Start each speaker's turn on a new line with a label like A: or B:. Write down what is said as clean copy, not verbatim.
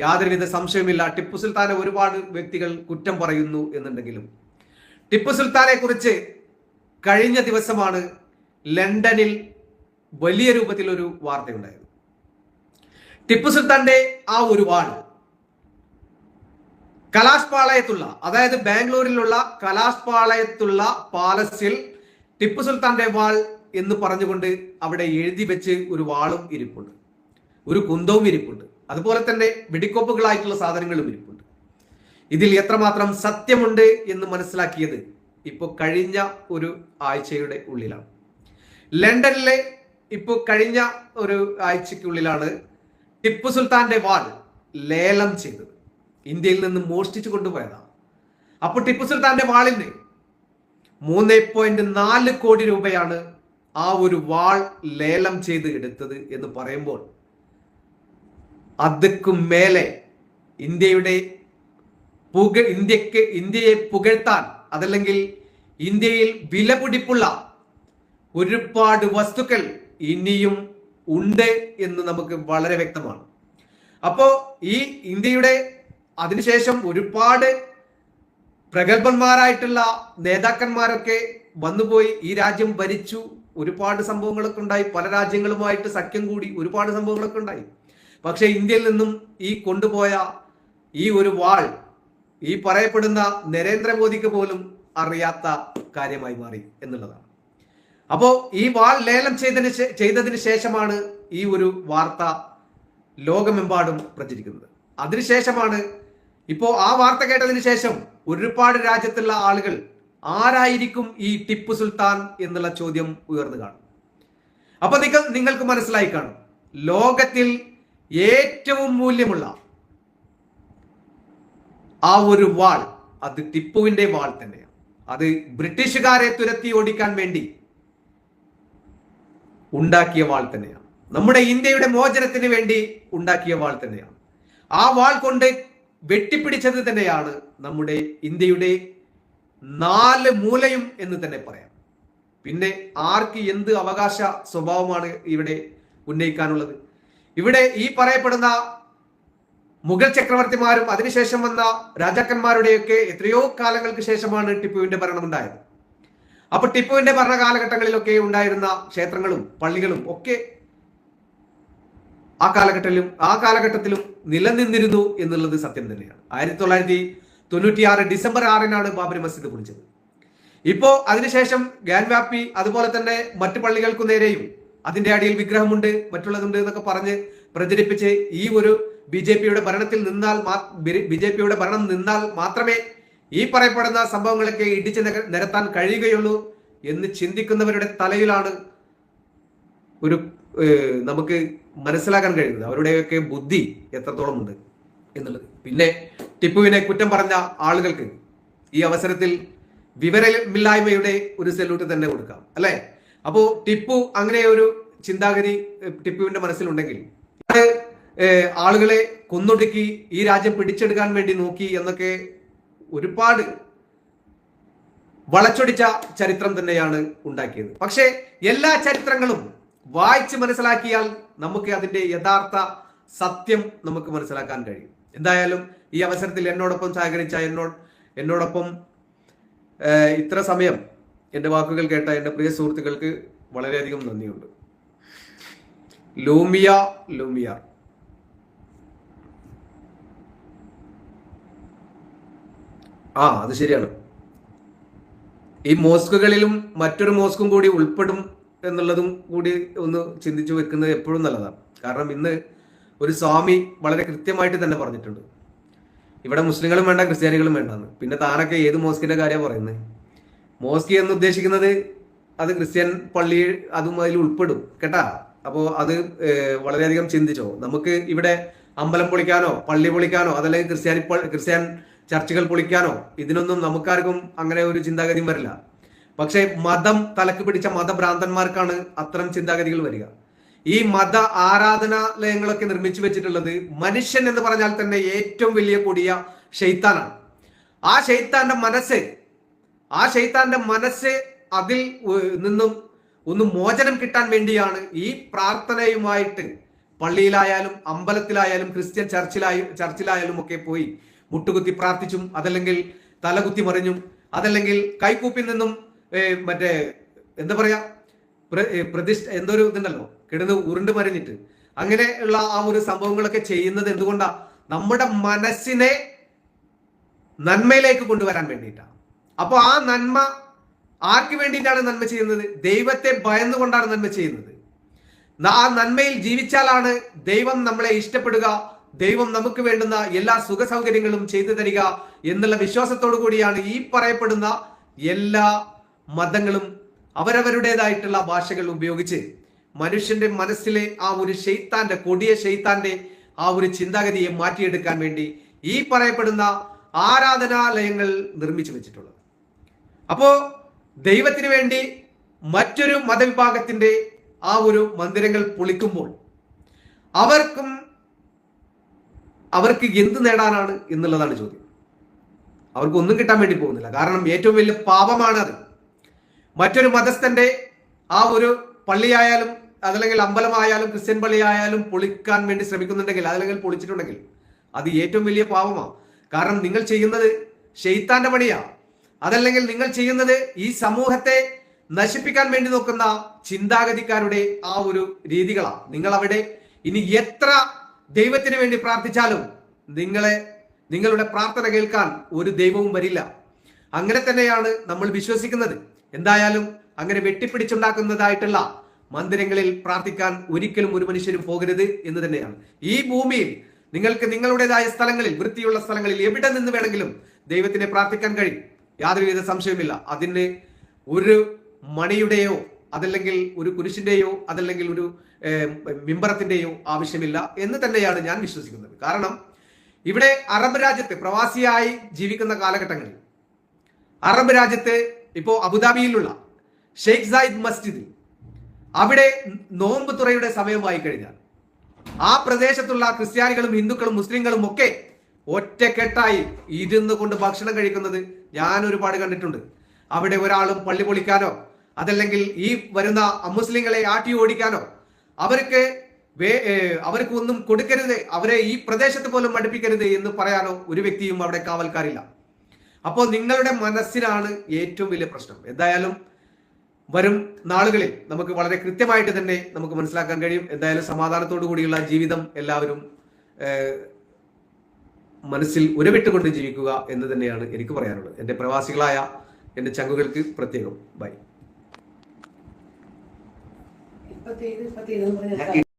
A: യാതൊരുവിധ സംശയമില്ല. ടിപ്പു സുൽത്താനെ ഒരുപാട് വ്യക്തികൾ കുറ്റം പറയുന്നു എന്നുണ്ടെങ്കിലും ടിപ്പു സുൽത്താനെ കുറിച്ച് കഴിഞ്ഞ ദിവസമാണ് ലണ്ടനിൽ വലിയ രൂപത്തിൽ ഒരു വാർത്തയുണ്ടായത്. ടിപ്പു സുൽത്താന്റെ ആ ഒരു വാൾ കലാഷ് പാളയത്തുള്ള, അതായത് ബാംഗ്ലൂരിലുള്ള കലാഷ് പാളയത്തുള്ള പാലസിൽ ടിപ്പു സുൽത്താന്റെ വാൾ എന്ന് പറഞ്ഞുകൊണ്ട് അവിടെ എഴുതി വെച്ച് ഒരു വാളും ഇരിപ്പുണ്ട്, ഒരു കുന്തവും ഇരിപ്പുണ്ട്, അതുപോലെ തന്നെ വെടിക്കോപ്പുകളായിട്ടുള്ള സാധനങ്ങളും ഇരിപ്പുണ്ട്. ഇതിൽ എത്രമാത്രം സത്യമുണ്ട് എന്ന് മനസ്സിലാക്കിയത് ഇപ്പോൾ കഴിഞ്ഞ ഒരു ആഴ്ചയുടെ ഉള്ളിലാണ്. ലണ്ടനിലെ ഇപ്പോൾ കഴിഞ്ഞ ഒരു ആഴ്ചക്കുള്ളിലാണ് ടിപ്പു സുൽത്താന്റെ വാൾ ലേലം ചെയ്തത്. ഇന്ത്യയിൽ നിന്ന് മോഷ്ടിച്ചു കൊണ്ടുപോയതാണ്. അപ്പോൾ ടിപ്പു സുൽത്താന്റെ വാളിന് 3.4 കോടി രൂപയാണ് ആ ഒരു വാൾ ലേലം ചെയ്ത് എടുത്തത് എന്ന് പറയുമ്പോൾ അതുക്കും മേലെ ഇന്ത്യയെ പുകഴ്ത്താൻ, അതല്ലെങ്കിൽ ഇന്ത്യയിൽ വിലപിടിപ്പുള്ള ഒരുപാട് വസ്തുക്കൾ ഇനിയും ഉണ്ട് എന്ന് നമുക്ക് വളരെ വ്യക്തമാണ്. അപ്പോ ഈ ഇന്ത്യയുടെ അതിനുശേഷം ഒരുപാട് പ്രഗത്ഭന്മാരായിട്ടുള്ള നേതാക്കന്മാരൊക്കെ വന്നുപോയി ഈ രാജ്യം ഭരിച്ചു. ഒരുപാട് സംഭവങ്ങളൊക്കെ ഉണ്ടായി, പല രാജ്യങ്ങളുമായിട്ട് സഖ്യം കൂടി ഒരുപാട് സംഭവങ്ങളൊക്കെ ഉണ്ടായി. പക്ഷെ ഇന്ത്യയിൽ നിന്നും ഈ കൊണ്ടുപോയ ഈ ഒരു വാൾ ഈ പറയപ്പെടുന്ന നരേന്ദ്രമോദിക്ക് പോലും അറിയാത്ത കാര്യമായി മാറി എന്നുള്ളതാണ്. അപ്പോ ഈ വാൾ ലേലം ചെയ്തതിന് ശേഷമാണ് ഈ ഒരു വാർത്ത ലോകമെമ്പാടും പ്രചരിക്കുന്നത്. അതിനുശേഷമാണ് ഇപ്പോ ആ വാർത്ത കേട്ടതിന് ശേഷം ഒരുപാട് രാജ്യത്തുള്ള ആളുകൾ ആരായിരിക്കും ഈ ടിപ്പു സുൽത്താൻ എന്നുള്ള ചോദ്യം ഉയർന്നു കാണും. അപ്പൊ നിങ്ങൾക്ക് മനസ്സിലായി കാണും, ലോകത്തിൽ ഏറ്റവും മൂല്യമുള്ള ആ ഒരു വാൾ അത് ടിപ്പുവിന്റെ വാൾ തന്നെയാണ്. അത് ബ്രിട്ടീഷുകാരെ തുരത്തി ഓടിക്കാൻ വേണ്ടി ഉണ്ടാക്കിയ വാൾ തന്നെയാണ്. നമ്മുടെ ഇന്ത്യയുടെ മോചനത്തിന് വേണ്ടി ഉണ്ടാക്കിയ വാൾ തന്നെയാണ്. ആ വാൾ കൊണ്ട് വെട്ടിപ്പിടിച്ചത് തന്നെയാണ് നമ്മുടെ ഇന്ത്യയുടെ 4 മൂലയും എന്ന് തന്നെ പറയാം. പിന്നെ ആർക്ക് എന്ത് അവകാശ സ്വഭാവമാണ് ഇവിടെ ഉന്നയിക്കാനുള്ളത്? ഇവിടെ ഈ പറയപ്പെടുന്ന മുഗൾ ചക്രവർത്തിമാരും അതിനുശേഷം വന്ന രാജാക്കന്മാരുടെയൊക്കെ എത്രയോ കാലങ്ങൾക്ക് ശേഷമാണ് ടിപ്പുവിന്റെ ഭരണം ഉണ്ടായത്. അപ്പൊ ടിപ്പുവിന്റെ ഭരണ കാലഘട്ടങ്ങളിലൊക്കെ ഉണ്ടായിരുന്ന ക്ഷേത്രങ്ങളും പള്ളികളും ഒക്കെ ആ കാലഘട്ടത്തിലും നിലനിന്നിരുന്നു എന്നുള്ളത് സത്യം തന്നെയാണ്. 1996 ഡിസംബർ 6 ബാബരി മസ്ജിദ് പൊളിച്ചത്. ഇപ്പോ അതിനുശേഷം ഗ്യാൻവാപ്പി അതുപോലെ തന്നെ മറ്റു പള്ളികൾക്കു നേരെയും അതിന്റെ അടിയിൽ വിഗ്രഹമുണ്ട്, മറ്റുള്ളതുണ്ട് എന്നൊക്കെ പറഞ്ഞ് പ്രചരിപ്പിച്ച് ഈ ഒരു ബി ജെ പിയുടെ ഭരണം നിന്നാൽ മാത്രമേ ഈ പറയപ്പെടുന്ന സംഭവങ്ങളൊക്കെ ഇടിച്ചു നിരത്താൻ കഴിയുകയുള്ളൂ എന്ന് ചിന്തിക്കുന്നവരുടെ തലയിലാണ് ഒരു നമുക്ക് മനസ്സിലാക്കാൻ കഴിയുന്നത്. അവരുടെയൊക്കെ ബുദ്ധി എത്രത്തോളം ഉണ്ട് എന്നുള്ളത്. പിന്നെ ടിപ്പുവിനെ കുറ്റം പറഞ്ഞ ആളുകൾക്ക് ഈ അവസരത്തിൽ വിവരമില്ലായ്മയുടെ ഒരു സല്യൂട്ട് തന്നെ കൊടുക്കാം, അല്ലെ? അപ്പോ ടിപ്പു അങ്ങനെ ഒരു ചിന്താഗതി ടിപ്പുവിന്റെ മനസ്സിലുണ്ടെങ്കിൽ ആളുകളെ കൊന്നൊടുക്കി ഈ രാജ്യം പിടിച്ചെടുക്കാൻ വേണ്ടി നോക്കി എന്നൊക്കെ ഒരുപാട് വളച്ചൊടിച്ച ചരിത്രം തന്നെയാണ് ഉണ്ടാക്കിയത്. പക്ഷെ എല്ലാ ചരിത്രങ്ങളും വായിച്ച് മനസ്സിലാക്കിയാൽ നമുക്ക് അതിന്റെ യഥാർത്ഥ സത്യം നമുക്ക് മനസ്സിലാക്കാൻ കഴിയും. എന്തായാലും ഈ അവസരത്തിൽ എന്നോടൊപ്പം സഹകരിച്ച എന്നോടൊപ്പം ഇത്ര സമയം എൻ്റെ വാക്കുകൾ കേട്ട എൻ്റെ പ്രിയ സുഹൃത്തുക്കൾക്ക് വളരെയധികം നന്ദിയുണ്ട്. ലൂമിയാർ അത് ശരിയാണ്. ഈ മോസ്കുകളിലും മറ്റൊരു മോസ്കും കൂടി ഉൾപ്പെടും എന്നുള്ളതും കൂടി ഒന്ന് ചിന്തിച്ചു വെക്കുന്നത് എപ്പോഴും നല്ലതാണ്. കാരണം ഇന്ന് ഒരു സ്വാമി വളരെ കൃത്യമായിട്ട് തന്നെ പറഞ്ഞിട്ടുണ്ട്, ഇവിടെ മുസ്ലിങ്ങളും വേണ്ട ക്രിസ്ത്യാനികളും വേണ്ടെന്ന്. പിന്നെ താനൊക്കെ ഏത് മോസ്കിന്റെ കാര്യമാണ് പറയുന്നത്? മോസ്കി എന്ന് ഉദ്ദേശിക്കുന്നത് അത് ക്രിസ്ത്യൻ പള്ളി അതും അതിൽ ഉൾപ്പെടും കേട്ടാ. അപ്പോൾ അത് വളരെയധികം ചിന്തിച്ചോ. നമുക്ക് ഇവിടെ അമ്പലം പൊളിക്കാനോ പള്ളി പൊളിക്കാനോ അതല്ലെങ്കിൽ ക്രിസ്ത്യൻ ചർച്ചുകൾ പൊളിക്കാനോ ഇതിനൊന്നും നമുക്കാർക്കും അങ്ങനെ ഒരു ചിന്താഗതിയും വരില്ല. പക്ഷെ മതം തലക്ക് പിടിച്ച മതഭ്രാന്തന്മാർക്കാണ് അത്തരം ചിന്താഗതികൾ വരിക. ഈ മത ആരാധനാലയങ്ങളൊക്കെ നിർമ്മിച്ചു വെച്ചിട്ടുള്ളത് മനുഷ്യൻ എന്ന് പറഞ്ഞാൽ തന്നെ ഏറ്റവും വലിയ കൊടിയ ഷെയ്ത്താനാണ്. ആ ഷെയ്ത്താന്റെ മനസ്സ് അതിൽ നിന്നും ഒന്ന് മോചനം കിട്ടാൻ വേണ്ടിയാണ് ഈ പ്രാർത്ഥനയുമായിട്ട് പള്ളിയിലായാലും അമ്പലത്തിലായാലും ക്രിസ്ത്യൻ ചർച്ചിലായാലും ഒക്കെ പോയി മുട്ടുകുത്തി പ്രാർത്ഥിച്ചും അതല്ലെങ്കിൽ തലകുത്തി മറിഞ്ഞും അതല്ലെങ്കിൽ കൈക്കൂപ്പിൽ നിന്നും മറ്റേ എന്താ പറയാ പ്രതിഷ്ഠ എന്തൊരു ഇതുണ്ടല്ലോ കിടന്ന് ഉരുണ്ട് മറിഞ്ഞിട്ട് അങ്ങനെയുള്ള ആ ഒരു സംഭവങ്ങളൊക്കെ ചെയ്യുന്നത് എന്തുകൊണ്ടാ? നമ്മുടെ മനസ്സിനെ നന്മയിലേക്ക് കൊണ്ടുവരാൻ വേണ്ടിയിട്ടാണ്. അപ്പോൾ ആ നന്മ ആർക്ക് വേണ്ടിയിട്ടാണ് നന്മ ചെയ്യുന്നത്? ദൈവത്തെ ഭയന്നുകൊണ്ടാണ് നന്മ ചെയ്യുന്നത്. ആ നന്മയിൽ ജീവിച്ചാലാണ് ദൈവം നമ്മളെ ഇഷ്ടപ്പെടുക, ദൈവം നമുക്ക് വേണ്ടുന്ന എല്ലാ സുഖ സൗകര്യങ്ങളും ചെയ്തു തരിക എന്നുള്ള വിശ്വാസത്തോടു കൂടിയാണ് ഈ പറയപ്പെടുന്ന എല്ലാ മതങ്ങളും അവരവരുടേതായിട്ടുള്ള ഭാഷകൾ ഉപയോഗിച്ച് മനുഷ്യന്റെ മനസ്സിലെ ആ ഒരു ശൈത്താന്റെ കൊടിയ ശൈത്താന്റെ ആ ഒരു ചിന്താഗതിയെ മാറ്റിയെടുക്കാൻ വേണ്ടി ഈ പറയപ്പെടുന്ന ആരാധനാലയങ്ങൾ നിർമ്മിച്ചു വെച്ചിട്ടുള്ളത്. അപ്പോ ദൈവത്തിന് വേണ്ടി മറ്റൊരു മതവിഭാഗത്തിന്റെ ആ ഒരു മന്ദിരങ്ങൾ പൊളിക്കുമ്പോൾ അവർക്ക് എന്ത് നേടാനാണ് എന്നുള്ളതാണ് ചോദ്യം. അവർക്ക് ഒന്നും കിട്ടാൻ വേണ്ടി പോകുന്നില്ല. കാരണം ഏറ്റവും വലിയ പാപമാണ് അത്. മറ്റൊരു മതസ്ഥന്റെ ആ ഒരു പള്ളിയായാലും അതല്ലെങ്കിൽ അമ്പലമായാലും ക്രിസ്ത്യൻ പള്ളിയായാലും പൊളിക്കാൻ വേണ്ടി ശ്രമിക്കുന്നുണ്ടെങ്കിൽ അതല്ലെങ്കിൽ പൊളിച്ചിട്ടുണ്ടെങ്കിൽ അത് ഏറ്റവും വലിയ പാപമാണ്. കാരണം നിങ്ങൾ ചെയ്യുന്നത് ശൈത്താന്റെ പണിയാ. അതല്ലെങ്കിൽ നിങ്ങൾ ചെയ്യുന്നത് ഈ സമൂഹത്തെ നശിപ്പിക്കാൻ വേണ്ടി നോക്കുന്ന ചിന്താഗതിക്കാരുടെ ആ ഒരു രീതികളാണ്. നിങ്ങൾ അവിടെ ഇനി എത്ര ദൈവത്തിന് വേണ്ടി പ്രാർത്ഥിച്ചാലും നിങ്ങളുടെ പ്രാർത്ഥന കേൾക്കാൻ ഒരു ദൈവവും വരില്ല. അങ്ങനെ തന്നെയാണ് നമ്മൾ വിശ്വസിക്കുന്നത്. എന്തായാലും അങ്ങനെ വെട്ടിപ്പിടിച്ചുണ്ടാക്കുന്നതായിട്ടുള്ള മന്ദിരങ്ങളിൽ പ്രാർത്ഥിക്കാൻ ഒരിക്കലും ഒരു മനുഷ്യരും പോകരുത് എന്ന് തന്നെയാണ്. ഈ ഭൂമിയിൽ നിങ്ങൾക്ക് നിങ്ങളുടേതായ സ്ഥലങ്ങളിൽ, വൃത്തിയുള്ള സ്ഥലങ്ങളിൽ എവിടെ നിന്ന് വേണമെങ്കിലും ദൈവത്തിനെ പ്രാർത്ഥിക്കാൻ കഴിയും. യാതൊരുവിധ സംശയമില്ല. അതിന് ഒരു മണിയുടെയോ അതല്ലെങ്കിൽ ഒരു കുരിശിന്റെയോ അതല്ലെങ്കിൽ ഒരു മിമ്പറത്തിന്റെയോ ആവശ്യമില്ല എന്ന് തന്നെയാണ് ഞാൻ വിശ്വസിക്കുന്നത്. കാരണം ഇവിടെ അറബ് രാജ്യത്ത് പ്രവാസിയായി ജീവിക്കുന്ന കാലഘട്ടങ്ങളിൽ അറബ് രാജ്യത്ത് ഇപ്പോ അബുദാബിയിലുള്ള ഷെയ്ഖ് സായിദ് മസ്ജിദ് അവിടെ നോമ്പ് തുറയുടെ സമയമായി കഴിഞ്ഞാൽ ആ പ്രദേശത്തുള്ള ക്രിസ്ത്യാനികളും ഹിന്ദുക്കളും മുസ്ലിങ്ങളും ഒക്കെ ഒറ്റക്കെട്ടായി ഇരുന്ന് കൊണ്ട് ഭക്ഷണം കഴിക്കുന്നത് ഞാൻ ഒരുപാട് കണ്ടിട്ടുണ്ട്. അവിടെ ഒരാളും പള്ളി പൊളിക്കാനോ അതല്ലെങ്കിൽ ഈ വരുന്ന അമുസ്ലിങ്ങളെ ആട്ടി ഓടിക്കാനോ അവർക്ക് ഒന്നും കൊടുക്കരുത്, അവരെ ഈ പ്രദേശത്ത് പോലും അടുപ്പിക്കരുത് എന്ന് പറയാനോ ഒരു വ്യക്തിയും അവിടെ കാവൽക്കാരില്ല. അപ്പോൾ നിങ്ങളുടെ മനസ്സിനാണ് ഏറ്റവും വലിയ പ്രശ്നം. എന്തായാലും വരും നാളുകളിൽ നമുക്ക് വളരെ കൃത്യമായിട്ട് തന്നെ നമുക്ക് മനസ്സിലാക്കാൻ കഴിയും. എന്തായാലും സമാധാനത്തോടു കൂടിയുള്ള ജീവിതം എല്ലാവരും മനസ്സിൽ ഉരവിട്ടുകൊണ്ട് ജീവിക്കുക എന്ന് തന്നെയാണ് എനിക്ക് പറയാനുള്ളത്. എൻ്റെ പ്രവാസികളായ എൻ്റെ ചങ്കുകൾക്ക് പ്രത്യേകം ബൈ.